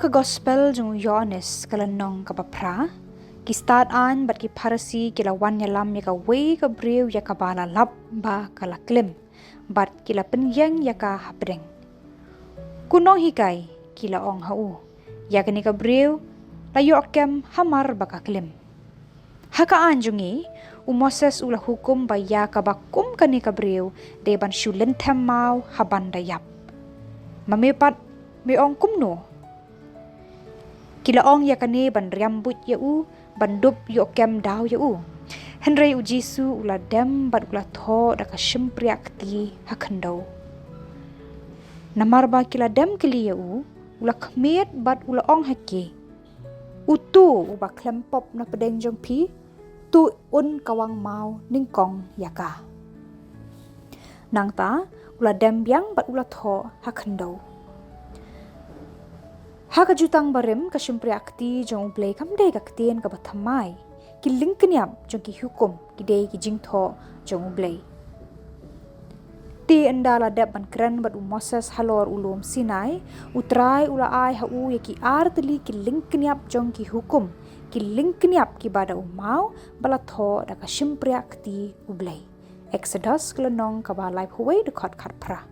ka gospel jung Yohanes kalanong kapapra ki start an bat ki parasi kila wan yalam ya ka wei ka brew ya ka bala lap ba kala klim bat kila penyang ya ka hapdeng kunong hikai kila ong hau ya ka ni ka brew layo kem hamar ba ka klim haka anjungi Moses ula hukum ba ya ka bakum ka ni ka brew de ban shulen mau haban dayap mamepat me ong kumno kila ong ya kane ban riambut ya u bandup yo kem daw ya u Henry ujisu ula dem bat ula Thoh da ka Shympriahkti ha Khyndew namar ba kila dem kili ya u ula khmet bat ula ong hake utu uba klempop na pedeng jong pi tu un kawang mau ningkong yaka nang ta ula dem biang bat ula Thoh ha Khyndew Haka jutang barem ka Shympriahkti jong ublay kamday ka ktien ka bathamay ki lingkanyam jong ki hukum ki day ki jing Thoh jong ublay. Ti andala dep ban kren bat Moses halor ulum Sinai utray ula ay hau ya ki arteli ki lingkanyap jong ki hukum ki lingkanyap ki bada umau bala Thoh da ka Shympriahkti ublay. Exodus kelenong ka balay huway dekat pra.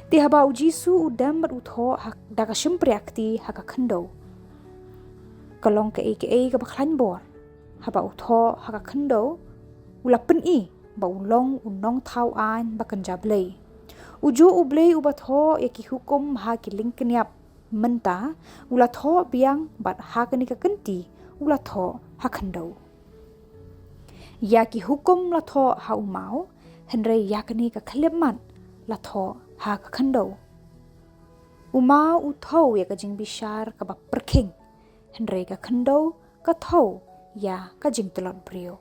Ti haba ujisu udam bat Thoh da ka Shympriahkti ha ka Khyndew kalong ka ka baklan bor haba Thoh ha ka Khyndew ula pen I ba ulong unong tau an ba kanjablay uju ublay uba Thoh ya ki hukum ha ki lingkanyap menta ula Thoh biang bat ha ka ni ka kenti ula Thoh ha Khyndew ya ki hukum la Thoh ha umau Henry ya ka ni ka khlemat la Thoh ha ka Khyndew umau Thoh ya ka jing bishar ka ba perking Henry ka Khyndew ka Thoh ya ka jing telot brio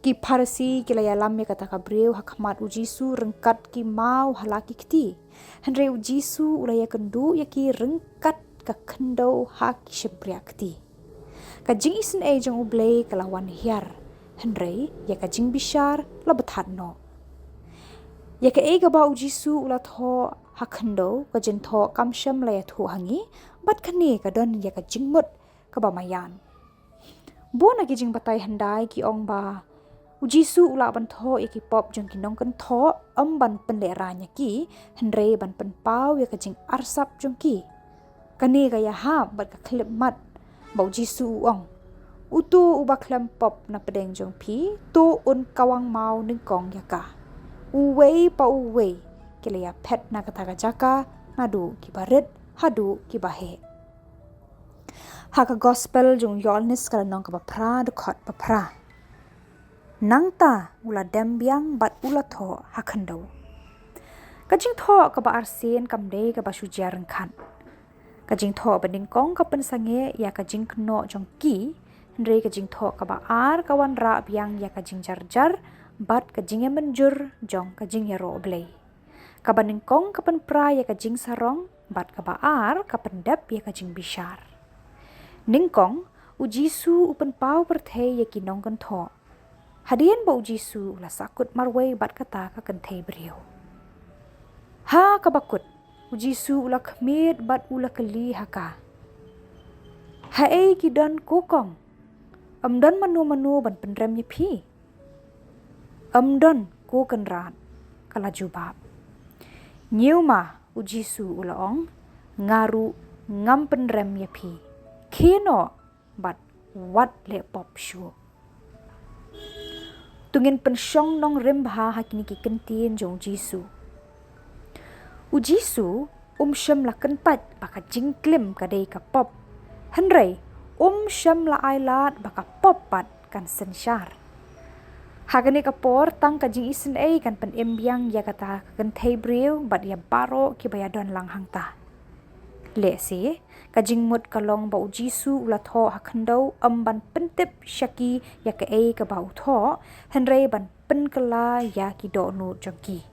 ki parasi ki la yalam ya kata ka brio ha khamat ujisu rengkat ki mau halaki kti Henry ujisu ula ya kendu ya ki rengkat ka Khyndew ha ki Shympriahkti ka jing isen e jong ublay ka lawan hiar Henry ya ka jing bishar la bathat no ya ka ega ba ujisu ula Thoh ha Khyndew ka jin Thoh kam sham la ya thu hangi bat khani ka don ya ka jingmut ka ba mayan bo na ki jing batai handai ki ong ba ujisu ula ban Thoh ya ki pop jong ki nong kan Thoh ban pendera nya ki Henry ban pen pau ya ka jing arsap jong ki kani ga ya ha bat ka klip mat ba ujisu ong utu uba klem pop na pedeng jong pi tu un kawang mau ningkong ya ka uwei pa uwei kila ya pet na kataga jaka nadu kibarit hadu kibahe haka gospel jung Yohanes kalanong ka bapra dekot bapra nangta ula dembiang bat ula Thoh ha Khyndew kajing Thoh ka ba arsen kamde ka ba sujar rengkan kajing Thoh ba ningkong ka pensange ya kajing kno jong ki Henry kajing Thoh ka ba ar kawan ra biang ya kajing jar bat kajing yang menjur jong kajing ya ro oblay kaban ningkong kapan pra ya kajing sarong bat kabaar kapan dep ya kajing bishar ningkong ujisu upen pau perthei ya kinong kan Thoh hadian ba ujisu la sakut marway bat kata ka kentei brio ha kabakut ujisu ula khmet bat ula keli haka ha ki don kokong amdan manu ban pendrem ya pi amdon ko kenrat kala jubab nyuma ujisu ulaong ngaru ngam penrem ya pi kino bat wat le pop shu tungin pensyong nong rem bha hakini ki kentin jong jisu ujisu syam la kentat baka jingklim kadai ka pop Henry syam la ailat baka pop pat kan sensyar Hagani kapor tang kajing isen kan pen embiang ya kata kan thei brio bat ya baro ki bayadon lang hangta le si kajing mut kalong ba ujisu ula Thoh ha Khyndew ban pentip syaki ya ka ka ba Thoh Henry ban pen kala ya ki do nu jongki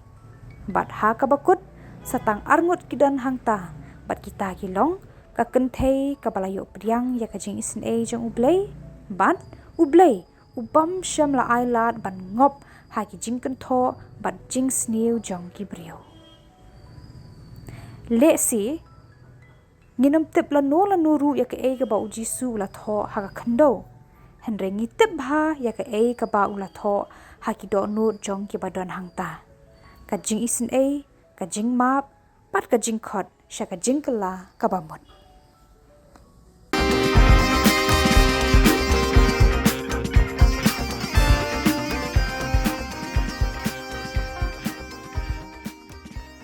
bat ha ka bakut satang arngut ki don hangta bat kita kilong ka kan thei ka balayo priang ya kajing isen jong ublay bat ublay ubam syam la ailat ban ngop ha ki jing kan Thoh bat jing sniu jong ki brio le si Nginam tip la nuru ya ke ka ba ujisu ula Thoh ha ka Khyndew. Henrengi tip ha ya ke ka ba ula Thoh ha ki do nut jong ki ba don hang ta. Ka jing isin ka jing map, pat ka jing khot, sha ka jing kala ka ba mut.